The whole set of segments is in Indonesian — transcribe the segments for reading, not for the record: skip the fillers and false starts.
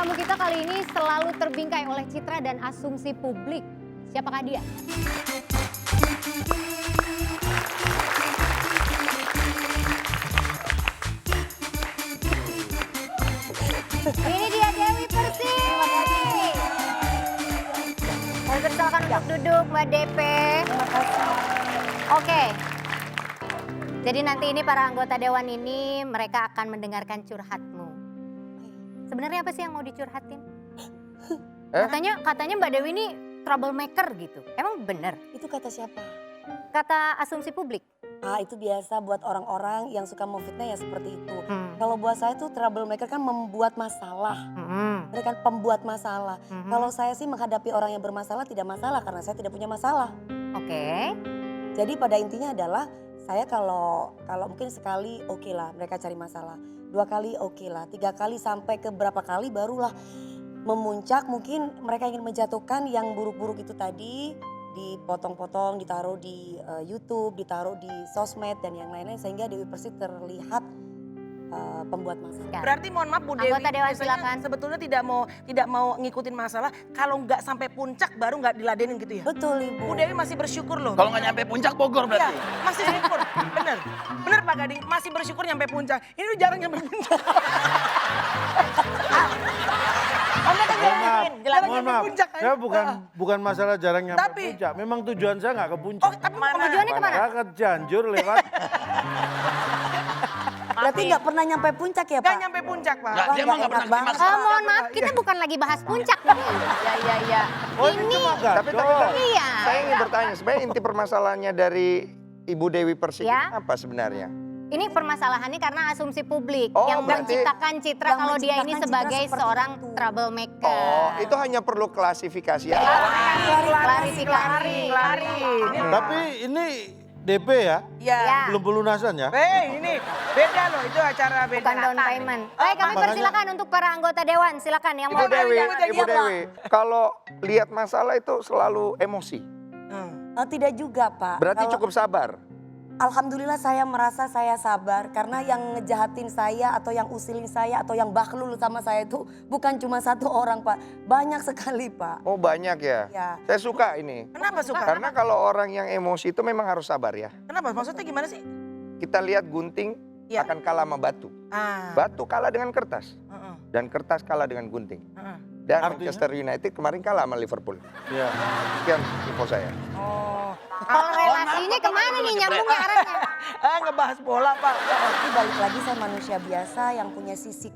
tamu kita kali ini selalu terbingkai oleh citra dan asumsi publik. Siapakah dia? Ini dia Dewi Persik. Terima kasih. Saya persilakan untuk duduk Mbak DP. Terima kasih. Oke. Jadi nanti ini para anggota dewan ini mereka akan mendengarkan curhatmu. Sebenarnya apa sih yang mau dicurhatin? Katanya Mbak Dewi ini troublemaker gitu. Emang bener? Itu kata siapa? Kata asumsi publik. Itu biasa buat orang-orang yang suka memfitnah ya seperti itu. Kalau buat saya tuh troublemaker kan membuat masalah. Mereka kan pembuat masalah. Kalau saya sih menghadapi orang yang bermasalah tidak masalah karena saya tidak punya masalah. Oke. Jadi pada intinya adalah saya kalau mungkin sekali oke lah mereka cari masalah. 2 kali oke lah, 3 kali sampai ke berapa kali barulah memuncak. Mungkin mereka ingin menjatuhkan yang buruk-buruk itu tadi. Dipotong-potong, ditaruh di YouTube, ditaruh di sosmed dan yang lain-lain sehingga Dewi Persik terlihat pembuat masalah. Berarti mohon maaf Bu Dewi, Anggota Dewan biasanya silakan. sebetulnya tidak mau ngikutin masalah, kalau nggak sampai puncak baru nggak diladenin gitu ya? Betul Ibu. Bu Dewi masih bersyukur loh. Kalau nggak nyampe puncak Bogor Iya, berarti. masih syukur, bener. Bener Pak Gading, masih bersyukur nyampe puncak. Ini udah jarang nyampe puncak. Anda kan jelasin, jarang Mohon nyampe maaf, puncak kan? saya bukan masalah jarang nyampe Tapi- puncak. Memang tujuan saya nggak ke puncak. Oh, tapi mana? Tujuannya kemana? Saya ke Cianjur lewat. Berarti nggak pernah nyampe puncak ya Pak? Nggak nyampe puncak Pak. Nggak, dia Wah, mah nggak enak pernah banget. dimasak. Mohon maaf, kita bukan lagi bahas puncak nih. Iya. Oh ini mah Tapi Iya. saya ingin bertanya, sebenarnya inti permasalahannya dari Ibu Dewi Persik Ya. ini apa sebenarnya? Ini permasalahannya karena asumsi publik Oh, yang berarti- menciptakan citra yang kalau dia ini menciptakan citra sebagai seperti seorang itu. troublemaker. Oh, itu hanya perlu klasifikasi ya. Klarifikasi. Tapi ini DP ya, Iya. Ya. belum pelunasan ya. Ini beda loh, itu acara beda. Bukan down payment. Baik, kami makanya- persilakan untuk para anggota dewan. Silakan yang Ibu mau. Dewi, jangan Ibu Dewi, kalau lihat masalah itu selalu emosi. Tidak juga Pak. Berarti Kalau- cukup sabar. Alhamdulillah saya merasa saya sabar karena yang ngejahatin saya atau yang usilin saya atau yang bahlul sama saya itu bukan cuma 1 orang Pak. Banyak sekali Pak. Oh banyak ya. Ya. Saya suka ini. Kenapa suka? Karena kalau orang yang emosi itu memang harus sabar ya. Kenapa? Maksudnya gimana sih? Kita lihat gunting Ya. akan kalah sama batu. Ah. Batu kalah dengan kertas. Heeh, Dan kertas kalah dengan gunting. heeh. Dan Artinya? Manchester United kemarin kalah sama Liverpool. Iya. Sekian info saya. Oh. Kalau relasinya kemana nih nyambungnya arahnya? Ngebahas bola Pak. Tapi balik lagi saya manusia biasa yang punya sisi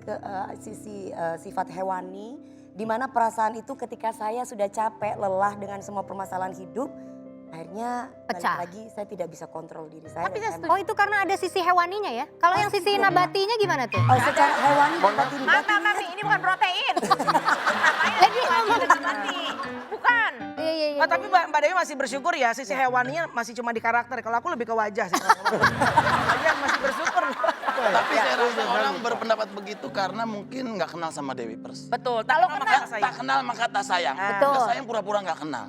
sifat hewani. Di mana perasaan itu ketika saya sudah capek, lelah dengan semua permasalahan hidup. Akhirnya balik Pecah. lagi saya tidak bisa kontrol diri saya. Tapi dan saya oh itu karena ada sisi hewaninya ya? Kalau yang sisi nabatinya gimana tuh? Oh, secara hewani Mohon maaf. batin ini bukan protein. Jadi ngomong. Bukan. Iya. Tapi Mbak Dewi masih bersyukur ya, sisi hewaninya masih cuma di karakter. Kalau aku lebih ke wajah sih. Wajah masih bersyukur. Tapi saya rasa orang berpendapat begitu karena mungkin nggak kenal sama Dewi Persik. Betul. Kalau Tak kenal maka tak sayang. Betul. Tak sayang pura-pura nggak kenal.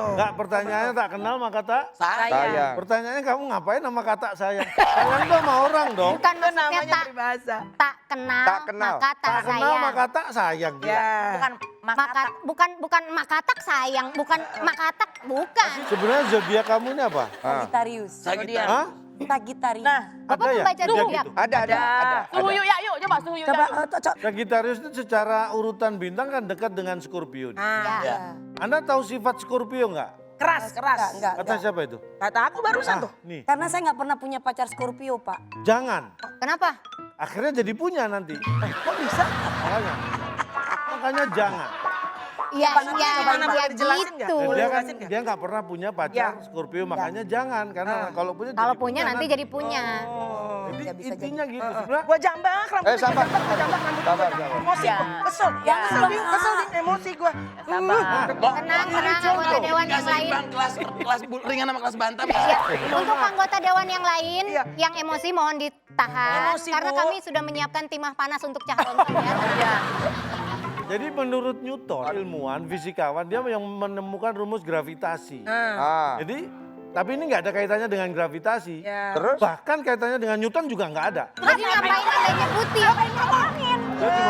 Enggak, pertanyaannya tak kenal maka tak. Sayang. Pertanyaannya kamu ngapain sama kata sayang? Sayang tuh sama orang dong. Bukan Itu maksudnya namanya tak peribahasa. tak kenal, Tak kenal. maka tak Tak kenal sayang. maka tak sayang. Gila. Ya. Bukan Maka bukan makatak sayang, bukan makatak bukan. Sebenarnya zodiak kamu ini apa? Sagittarius. Sagittarius. Hah? Sagittarius. Nah, Bapak Ada ya? membaca Zodiak zodiak? itu? Ada. suhu yuk ya yuk coba suhu yuk. Coba Sagittarius itu secara urutan bintang kan dekat dengan Scorpio. Ya. Anda tahu sifat Scorpio nggak? keras. enggak. Kata siapa itu? Kata aku barusan tuh. Nih, Karena saya nggak pernah punya pacar Scorpio Pak. jangan. Kenapa? Akhirnya jadi punya nanti. Kok bisa? Makanya jangan. Iya, Coba ya boleh dijelasin nggak? gitu. Boleh Dia kan jelasin nggak? dia nggak pernah punya pacar Scorpio, makanya jangan karena kalau punya Kalau jadi punya nanti jadi punya. Oh. Jadi Ya, bisa intinya gitu sebenarnya. Gua jambak rambutnya, sabar. gua jambak rambutnya. Sabar, sabar. Emosi, Ya. kesel. Ya. Kesel, Din, emosi gua. Sabar. Tenang, anggota dewan yang lain. Seimbang kelas ringan sama kelas bantam ya. Ya, untuk anggota dewan yang lain, Iya. yang emosi mohon ditahan. Emosi, Karena Bu. kami sudah menyiapkan timah panas untuk Cahlonton ya. Jadi menurut Newton, ilmuwan, fisikawan, dia yang menemukan rumus gravitasi. Ah. Jadi Tapi ini nggak ada kaitannya dengan gravitasi. Ya. Terus? Bahkan kaitannya dengan Newton juga nggak ada. Jadi ngapain Anda nyebutin?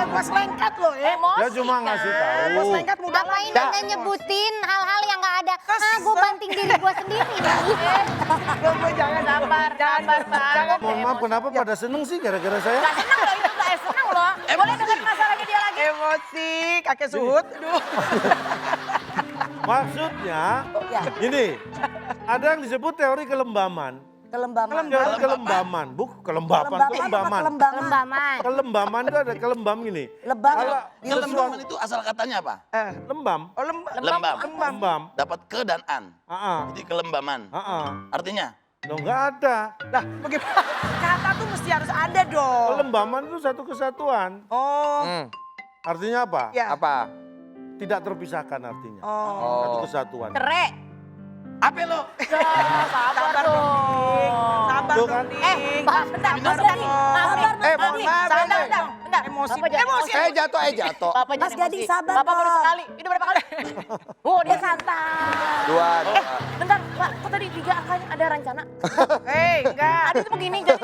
Pas lengket loh ya. Emosi. Dia cuma ngasih kan? tahu. Pas lengket mudah Ngapain lagi. Anda nyebutin hal-hal yang nggak ada? Ah, gue banting diri gue sendiri. Gue jangan Sabar, sabar, Bang. Mohon maaf, kenapa pada seneng sih gara-gara saya? Gak seneng loh, itu gak seneng loh. Boleh dengerin masalahnya dia lagi. emosi, kakek suhut. Aduh. Maksudnya, Ya, gini, ada yang disebut teori kelembaman. kelembaman. Teori kelembaman, kelembapan. Lembaman. Kelembaman itu ada kelembam gini. Lebam. Kalau Kelembaman itu asal katanya apa? lembam, Oh lembam. Lembam. lembam. Dapat ke dan an. Ah, Jadi kelembaman. Artinya? Loh nggak ada. Lah bagaimana? Kata tuh mesti harus ada dong. Kelembaman itu satu kesatuan. Oh. Artinya apa? Ya. Apa? Tidak terpisahkan artinya. Oh. Satu kesatuan. Cerai. Apa lo? Sabar dong. Sabar Tuh dong, kan. Ding. Bentar, Benar Mas dong. Gading. Maaf nih. mohon maaf, Bentar, Bang. bentar. Emosi. Bapak jangan Emosi. emosi. Jatuh. Bapak Mas jangan Gading, emosi. sabar, Bapak baru Pak. sekali. Ini berapa kali? Oh, dia santai. Dua. Bentar, Pak. Kok tadi 3 angkanya ada rencana? Enggak. Tadi tuh begini jadi.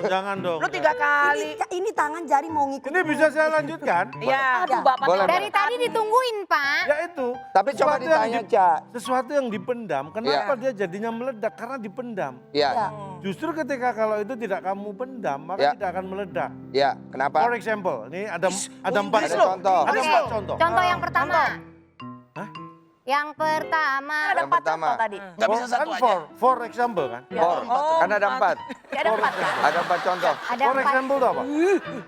Jangan dong. Lu 3 kali. Ini tangan jari mau ngikut. Ini bisa saya lanjutkan? Iya. Aduh, Bapak. Boleh, Dari tadi ditungguin, Pak. Ya itu. Tapi coba sesuatu yang ditanya, di- Ca. Sesuatu yang dipendam, kenapa dia jadinya meledak? Karena dipendam. Iya. Justru ketika kalau itu tidak kamu pendam, maka Ya. tidak akan meledak. Iya. Kenapa? For example, ini ada empat Inggris Ada loh. contoh. Ada Oke, 4 contoh. contoh yang pertama. Hah? Yang pertama. Ada Yang 4 pertama. contoh tadi. Nggak bisa satu aja. For example kan? For. Kan ada 4. Ya, ada 4 kan? Ada 4 contoh. Ada For 4. example itu apa?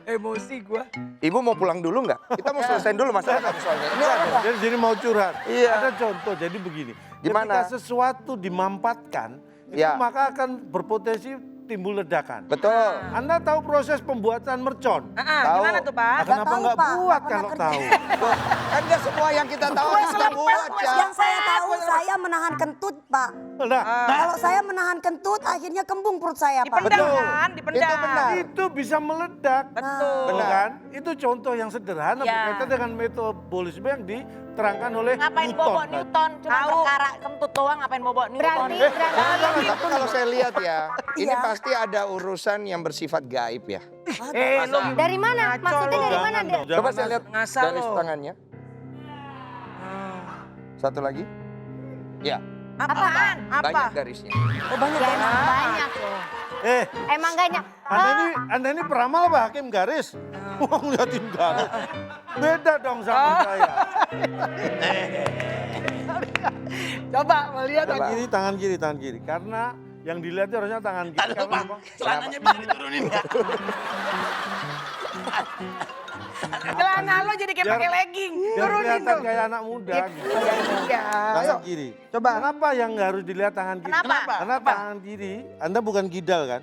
Emosi gua. Ibu mau pulang dulu nggak? Kita mau selesaiin dulu masalah kami soalnya. Ini ada. Jadi mau curhat. Iya. Ada contoh, jadi begini. Gimana? Ketika sesuatu dimampatkan, Ya. itu maka akan berpotensi timbul ledakan. Betul. Anda tahu proses pembuatan mercon? Tahu. Gimana tuh, Pak? Nah, kenapa tahu, nggak Pak. buat Nggak kalau pernah tahu? Kan nggak semua yang kita tahu harus kita buat, Ca. Yang saya tahu saya menahan kentut, Pak. Nah, Kalau saya menahan kentut, akhirnya kembung perut saya, Pak. Dipendam Betul. kan? Dipendam. Itu benar. itu bisa meledak. Betul. Benar kan? Itu contoh yang sederhana Ya. berkaitan dengan metabolisme yang diterangkan oleh Ngapain Newton. bobo tadi. Newton? Cuma Tahu. perkara kentut doang, ngapain bobo Newton? Berarti, Tapi kalau saya lihat ya, ini Iya. pasti ada urusan yang bersifat gaib ya. Lo dari mana? Maksudnya dari mana? Jangan dong, Coba jangan saya lihat ngasal garis lo. tangannya. Satu lagi. Ya, Apaan? Apa? banyak garisnya. Oh, banyak Ya ya. emang banyak loh. Emang banyak. Anda ini peramal apa hakim garis? Wah ngeliatin garis. Beda dong sama saya. Coba melihat Coba. Tangan kiri, tangan kiri. Karena yang dilihat itu harusnya tangan kiri. Aduh, Karena Bang. apa? Celananya bisa diturunin nggak? celana lo jadi kayak Biar- pakai legging. Biar Turunin kelihatan tuh. kayak anak muda. gitu. Iya. Tangan kiri. Coba. Kenapa yang harus dilihat tangan kiri? Kenapa? Karena tangan kiri, Anda bukan kidal kan?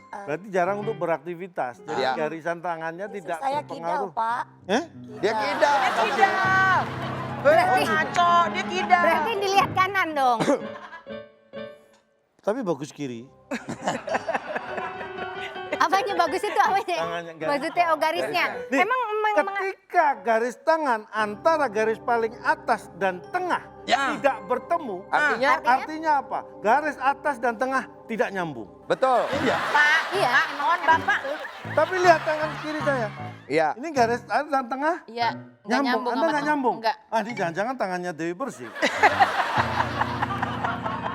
Berarti jarang untuk beraktivitas. Jadi Iya. garisan tangannya tidak Saya kidal, terpengaruh. Pak. Eh? Dia kidal. Kidal. Berarti- Ngaco, dia kidal. Berarti dilihat kanan dong. Tapi bagus kiri. Apanya bagus itu apanya? Tangannya garis. Maksudnya garisnya. Nih, Emang ketika garis tangan antara garis paling atas dan tengah Ya. tidak bertemu, Artinya, artinya apa? Garis atas dan tengah tidak nyambung. betul. Pak, iya, mohon Bapak. Tapi lihat tangan kiri saya. Iya. Ini garis atas dan tengah Iya, nyambung. Anda sama nggak teman. nyambung? Enggak. Ah, ini jangan-jangan tangannya Dewi Persik.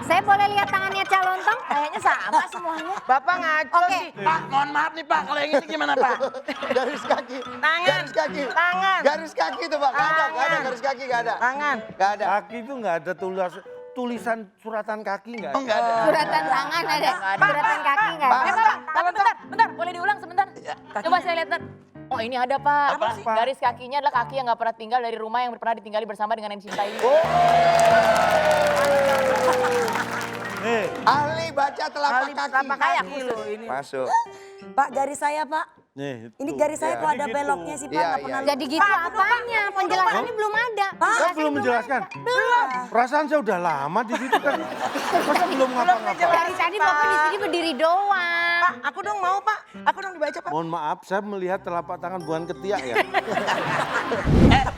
saya boleh lihat tangannya Calontong? Kayaknya sama semuanya. Bapak ngaco Oke. sih. Pak, mohon maaf nih Pak, kalau yang ini gimana Pak? Garis kaki. Tangan. Garis kaki. Tangan. Garis kaki tuh, Pak. Nggak ada, nggak ada Tangan. garis kaki, nggak ada. Tangan. Nggak ada. Kaki itu nggak ada tulisan suratan kaki nggak Oh, ada. nggak ada. Suratan tangan ada. Suratan kaki nggak ada. Bapak, tapi bentar, boleh diulang sebentar. Coba saya lihat, Tan. Oh ini ada Pak. Apa sih? Garis kakinya adalah kaki yang nggak pernah tinggal dari rumah yang pernah ditinggali bersama dengan yang dicintai. Nih, Ahli baca telapak Kali kaki. telapak kaki lo ini. Masuk. Pak, garis saya, Pak. nih. Ini tuh. garis saya Iya. kok ada Gitu. beloknya sih, Pak. Iya, Nggak iya, pernah iya. Jadi gitu apanya? Penjelasannya belum ada. Saya belum menjelaskan. Belum. Perasaan saya udah lama di situ kan. Masa belum ngapa-ngapa? Dari tadi Bapak di sini berdiri doang. Aku dong mau Pak, aku dong dibaca Pak. Mohon maaf, saya melihat telapak tangan bukan ketiak ya.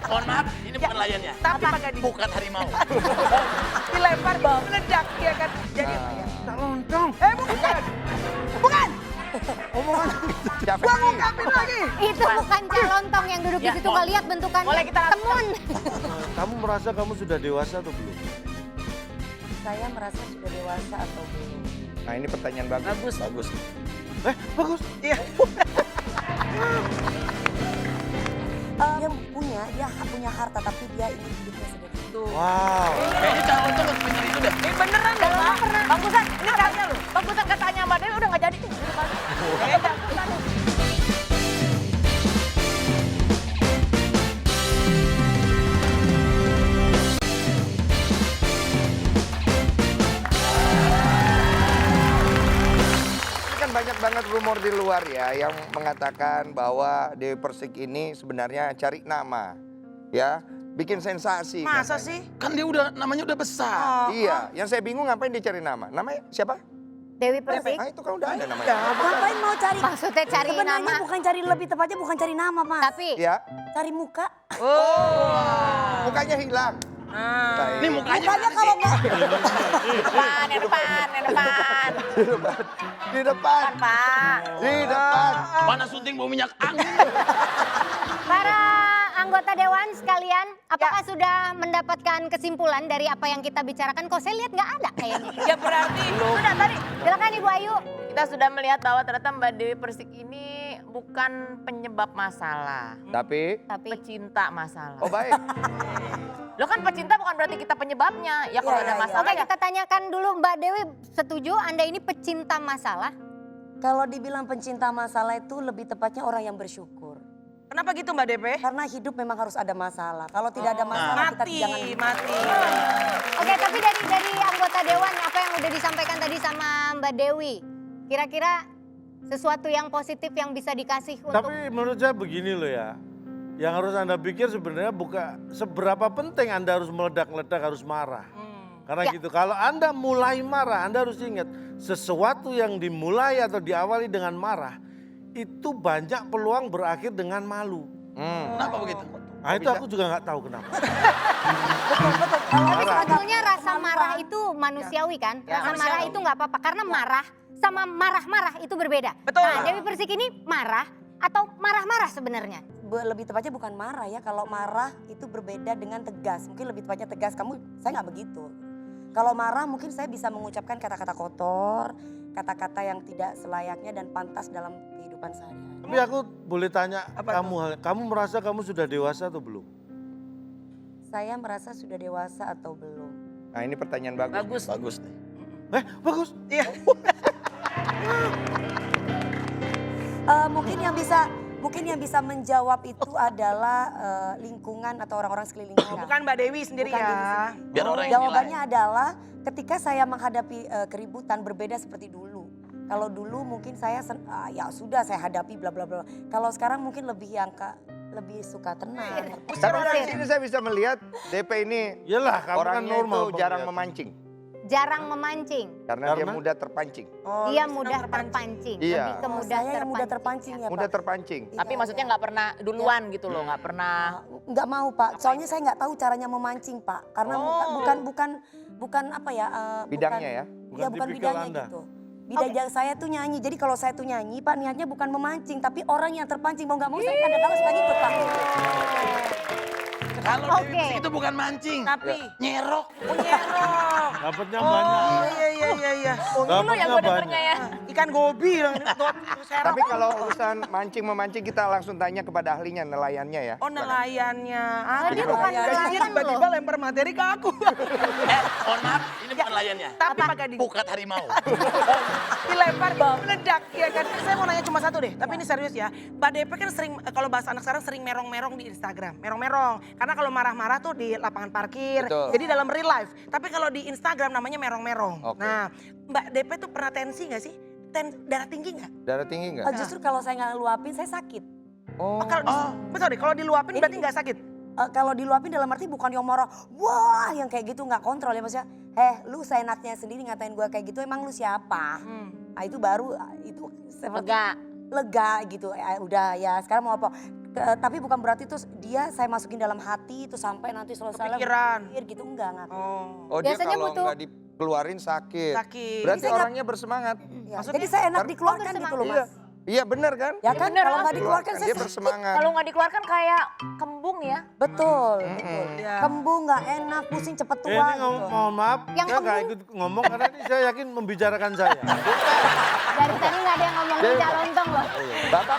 Mohon maaf, ini bukan layannya. Tapi pakai di Bukan harimau. dilempar, meledak ya kan. Jadi Tak lontong. bukan. Bukan. Omongan Siapa Gua sih? ngungkapin lagi. Itu bukan calontong yang duduk di situ, nggak lihat bentukannya. Boleh kita langsung. Temun. Kamu merasa kamu sudah dewasa atau belum? Saya merasa sudah dewasa atau belum? Nah ini pertanyaan bagus. Bagus. Bagus. Iya. Dia punya harta tapi dia ingin hidupnya sederhana. Wow. Kayaknya calon tuh nggak punya itu deh. Ini beneran deh, Pak. Bang Busan, ini katanya lu. Bang Busan katanya Mbak Dewi udah nggak jadi. Bang Busan. Ini kan banyak banget rumor di luar ya yang mengatakan bahwa Dewi Persik ini sebenarnya cari nama. Ya, bikin sensasi. Masa katanya. sih? Kan dia namanya udah besar. Iya, yang saya bingung ngapain dia cari nama. Namanya siapa? Dewi Persik. Ah itu kan udah ada namanya. Ngapain mau cari? Maksudnya cari Sebenarnya nama. bukan cari, lebih tepatnya bukan cari nama, Mas. Tapi Ya, Cari muka. mukanya hilang. Baik. Ini mukanya Mukanya kalau nggak Depan, yang depan, yang depan. Di depan. Pak. Di depan. mana syuting bau minyak angin. para anggota dewan sekalian, apakah sudah mendapatkan kesimpulan dari apa yang kita bicarakan? Kok saya lihat nggak ada kayaknya. Ya berarti sudah tadi. Silakan Ibu Ayu. Kita sudah melihat bahwa ternyata Mbak Dewi Persik ini bukan penyebab masalah. Tapi, Tapi Pecinta masalah. oh baik. Lo kan pecinta bukan berarti kita penyebabnya. Ya kalau Iya, ada iya, iya. masalah oke, ya. kita tanyakan dulu Mbak Dewi, setuju Anda ini pecinta masalah? Kalau dibilang pencinta masalah itu lebih tepatnya orang yang bersyukur. Kenapa gitu Mbak DP? Karena hidup memang harus ada masalah. Kalau tidak ada masalah kita Mati, jangan mati. Oke, tapi dari anggota dewan apa yang udah disampaikan tadi sama Mbak Dewi, kira-kira sesuatu yang positif yang bisa dikasih untuk Tapi menurut saya begini loh ya. Yang harus Anda pikir sebenarnya bukan seberapa penting Anda harus meledak-ledak, harus marah. Karena Ya. gitu, kalau Anda mulai marah, Anda harus ingat sesuatu yang dimulai atau diawali dengan marah, itu banyak peluang berakhir dengan malu. Kenapa begitu? Nah itu aku juga nggak tahu kenapa. Tapi sebetulnya rasa marah itu manusiawi kan? Rasa marah itu nggak apa-apa karena marah sama marah-marah itu berbeda. Betul. Nah, Dewi Persik ini marah atau marah-marah sebenarnya? lebih tepatnya bukan marah ya. Kalau marah itu berbeda dengan tegas. Mungkin lebih tepatnya tegas. Saya nggak begitu. Kalau marah mungkin saya bisa mengucapkan kata-kata kotor, kata-kata yang tidak selayaknya dan pantas dalam kehidupan sehari-hari. Tapi aku boleh tanya Apa kamu merasa kamu sudah dewasa atau belum? Saya merasa sudah dewasa atau belum? Nah ini pertanyaan bagus. Bagus nih. Bagus. Iya. Mungkin yang bisa menjawab itu adalah lingkungan atau orang-orang sekeliling kita. Bukan Mbak Dewi sendiri Bukan ya. diri sendiri. Biar orang yang Jawabannya adalah ketika saya menghadapi keributan berbeda seperti dulu. Kalau dulu mungkin saya ya sudah saya hadapi bla bla bla. Kalau sekarang mungkin lebih lebih suka tenang. Tapi dari sini saya bisa melihat DP ini Iyalah, kamu kan orangnya normal. itu jarang penglihatan. memancing. Jarang memancing. Karena dia Karena? mudah terpancing. Oh, Dia senang mudah terpancing. terpancing. Iya. Lebih ke mudah Saya yang mudah terpancing ya Mudah Pak. terpancing. Tapi Iya, maksudnya iya. nggak pernah duluan gitu loh, nggak pernah. Nggak mau Pak, soalnya saya nggak tahu caranya memancing Pak. Karena bukan apa ya. Bidangnya ya? Iya bukan tipikal bidangnya Anda. gitu. Bidang saya tuh nyanyi, jadi kalau saya tuh nyanyi Pak niatnya bukan memancing. Tapi orang yang terpancing mau nggak mau saya kadang-kadang suka ngikut Pak. Kalau Oke. Dewi Persik itu bukan mancing. Tapi Nyerok. nyerok. Dapatnya banyak. Iya. Oh, dulu ya gue Dapatnya dengernya ya. Ikan gobi dong. Tapi kalau urusan mancing-memancing kita langsung tanya kepada ahlinya, nelayannya ya. Oh nelayannya. dia bukan nelayan tiba-tiba loh. lempar materi ke aku. Mohon maaf, ini bukan layannya. Tapi pakai di Bukan harimau. dilempar meledak ya kan. Saya mau nanya cuma satu deh, tapi ini serius ya. Mbak DP kan sering, kalau bahasa anak sekarang sering merong-merong di Instagram. Merong-merong. Karena kalau marah-marah tuh di lapangan parkir. Betul. Jadi dalam real life. Tapi kalau di Instagram namanya merong-merong. Oke. Nah Mbak DP tuh pernah tensi gak sih? Darah tinggi gak? Darah tinggi nggak? Justru kalau saya nggak ngeluapin saya sakit. Oh. Betul deh, kalau diluapin berarti nggak sakit? Kalau diluapin dalam arti bukan yang marah, wah yang kayak gitu nggak kontrol ya maksudnya. Lu seenaknya sendiri ngatain gue kayak gitu emang lu siapa? Nah, itu baru itu seperti Lega. lega gitu. Udah ya sekarang mau apa? Tapi bukan berarti itu saya masukin dalam hati itu sampai nanti selesai Kepikiran. mikir gitu enggak. Oh, Oh dia Biasanya kalau butuh- nggak dikeluarin sakit. sakit. Berarti Jadi saya orangnya bersemangat. Ya, Maksudnya? jadi saya enak dikeluarkan gitu loh Iya, Mas. iya benar kan? Ya kan bener, kalau Mas. nggak dikeluarkan Dia saya sakit. bersemangat. Kalau nggak dikeluarkan kayak kembung ya. Betul, betul. Iya. Kembung nggak enak, pusing cepet tua Ini gitu. mohon maaf, Yang saya nggak kembung- ikut ngomong karena ini saya yakin membicarakan saya. Dari tadi nggak ada yang ngomongin Cak Lontong loh. Bapak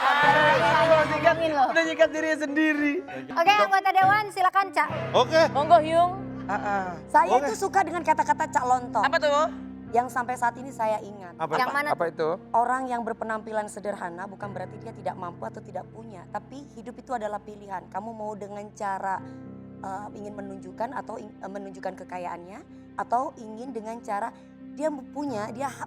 Ngomongin loh. Udah nyikat dirinya sendiri. Oke, anggota Dewan silakan Cak. Oke, Monggo Hyung. Saya Oke. itu suka dengan kata-kata Cak Lontong. Apa tuh? Yang sampai saat ini saya ingat. apa? Yang mana? apa itu? Orang yang berpenampilan sederhana bukan berarti dia tidak mampu atau tidak punya. Tapi hidup itu adalah pilihan. Kamu mau dengan cara ingin menunjukkan atau menunjukkan kekayaannya. Atau ingin dengan cara dia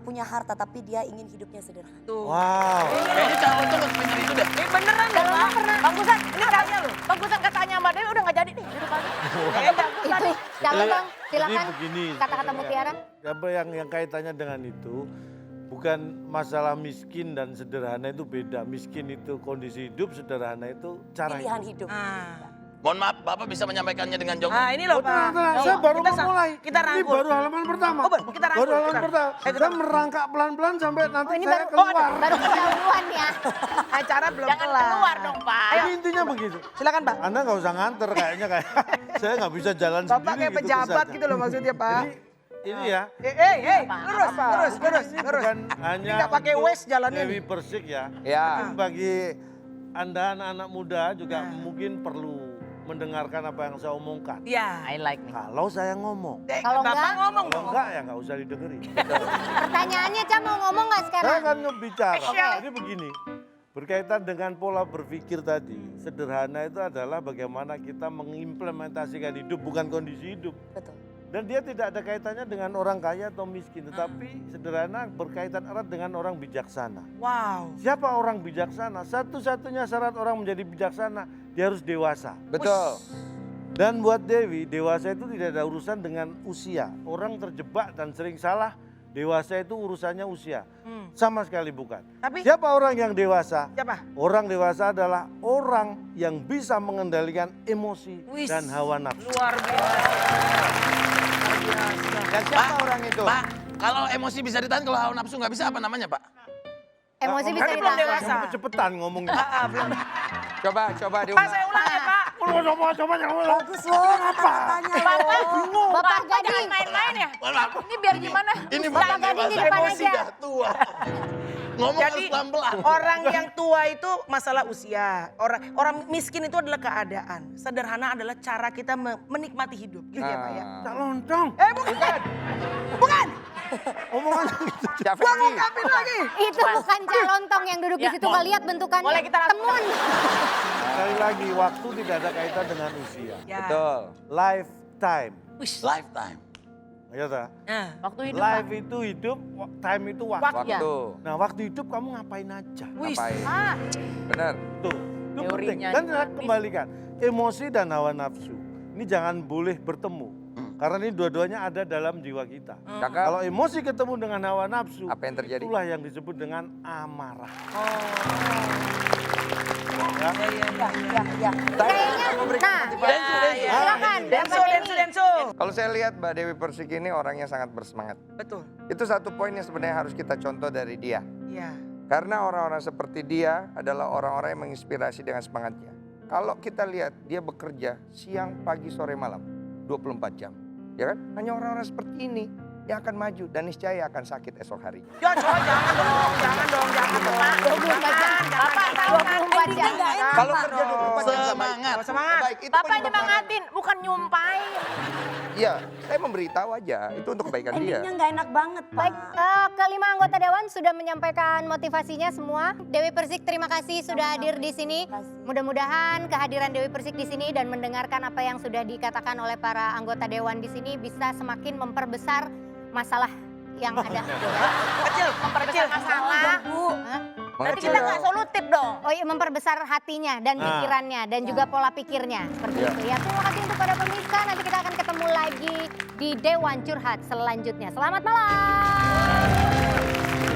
punya harta tapi dia ingin hidupnya sederhana. Tuh. Wow. Kayaknya calon tuh nggak pengen itu deh. Beneran deh, Pak. Bang Gusan, ini tanya lu. Bang Gusan katanya Mbak Dewi udah nggak jadi nih di depan. Itu Cak Lontong silakan. Jadi begini. Kata-kata Mutiara. Apa yang kaitannya dengan itu bukan masalah miskin dan sederhana itu beda. Miskin itu kondisi hidup, sederhana itu cara Pilihan hidup. hidup. Mohon maaf, Bapak bisa menyampaikannya dengan jongkok. Ini loh, Pak. Saya baru Kita memulai. Kita Ini rangkul. baru halaman pertama. Oh, kita rangkul, Baru halaman kita- pertama. kita- Saya merangkak pelan-pelan sampai nanti Oh, ini saya baru keluar. baru pendahuluan ya. Acara belum Jangan kelar. keluar dong Pak. Jadi intinya begitu. Silakan, Pak. Anda nggak usah nganter kayaknya kayak saya nggak bisa jalan Bapak sendiri. kayak pejabat gitu loh maksudnya, Pak. Ini ya. Lurus. Ini bukan hanya nggak pakai untuk waist jalannya Dewi nih. Persik ya. Ya. Bagi Anda anak-anak muda juga mungkin perlu mendengarkan apa yang saya omongkan. Iya. I like nih. Kalau saya ngomong, Kalau Bapak enggak, ngomong kalau dong. enggak ya nggak usah didengerin. pertanyaannya Cak mau ngomong nggak Saya sekarang? akan ngebicara. Oke. Jadi begini, berkaitan dengan pola berpikir tadi, sederhana itu adalah bagaimana kita mengimplementasikan hidup, bukan kondisi hidup. Betul. Dan dia tidak ada kaitannya dengan orang kaya atau miskin, tetapi sederhana berkaitan erat dengan orang bijaksana. Wow. Siapa orang bijaksana? Satu-satunya syarat orang menjadi bijaksana, dia harus dewasa. Betul. Dan buat Dewi, dewasa itu tidak ada urusan dengan usia. Orang terjebak dan sering salah, dewasa itu urusannya usia. Sama sekali bukan. Tapi Siapa orang yang dewasa? siapa? Orang dewasa adalah orang yang bisa mengendalikan emosi Wis. dan hawa nafsu. Luar biasa. Dan siapa orang itu? Pak, kalau emosi bisa ditahan, kalau hawa nafsu nggak bisa, apa namanya, Pak? Emosi bisa Kan dia belum ditahan. dewasa. Kamu cepetan ngomongnya. Belum. Coba Pak, diulang. saya ulang ya, Pak. Coba yang ulang. Bagus loh kata-katanya loh. Bapak Jangan Gading, main-main ya. Mohon maaf. Ini biar gimana? Ini Bapak Bapak Gading di dewasa, depan emosi aja. dah tua. Ngomong Jadi harus pelan-pelan. orang yang tua itu masalah usia. Orang miskin itu adalah keadaan. Sederhana adalah cara kita menikmati hidup. Gitu ya, Pak ya. Tak lontong. Bukan. Bukan. Omongannya gitu. Siapa Gua mau ini? ngapin lagi. itu bukan Cak Lontong yang duduk di Ya, situ nggak lihat bentukannya. boleh kita lakukan. Temuan. Sekali lagi, waktu tidak ada kaitan dengan usia. Ya. Betul. Lifetime. Lifetime. Ya tak? Nah, Waktu hidup Pak. Life itu hidup, time itu waktu. Waktu. Ya. Waktu. Nah, waktu hidup kamu ngapain aja? wis. Ngapain? Ah, Benar. Tuh, itu Teorinya penting. Dan juga. saya kembalikan, emosi dan hawa nafsu. Ini jangan boleh bertemu. Karena ini dua-duanya ada dalam jiwa kita. Kakak, Kalau emosi ketemu dengan hawa nafsu, apa yang terjadi? itulah yang disebut dengan amarah. Ya. Kayaknya, nah, silakan. Denso, Bapak Denso, Denny. Denso. Kalau saya lihat Mbak Dewi Persik ini orangnya sangat bersemangat. Betul. Itu satu poin yang sebenarnya harus kita contoh dari dia. Iya. Karena orang-orang seperti dia adalah orang-orang yang menginspirasi dengan semangatnya. Kalau kita lihat dia bekerja siang, pagi, sore, malam. 24 jam. Ya kan? Hanya orang-orang seperti ini yang akan maju dan niscaya akan sakit esok hari. Ya, coy, jangan dong. Jangan. 24 jam. Bapak tahu kan? 24 jam. Kalau kerja 24 jam Semangat. Semangat. baik, itu Bapak untuk nyemangatin, bukan nyumpain. Iya, saya memberitahu aja. Itu untuk kebaikan dia. Endingnya nggak enak banget Pak. Baik, kelima anggota Dewan sudah menyampaikan motivasinya semua. Dewi Persik terima kasih sudah hadir di sini. Mudah-mudahan kehadiran Dewi Persik di sini dan mendengarkan apa yang sudah dikatakan oleh para anggota Dewan di sini bisa semakin memperbesar masalah yang ada. Kecil. Memperbesar masalah. Hah? Berarti kita nggak solutif dong. Oh iya, memperbesar hatinya dan pikirannya dan juga pola pikirnya seperti itu ya. Terima kasih untuk para pemirsa. Nanti kita akan ketemu lagi di Dewan Curhat selanjutnya. Selamat malam.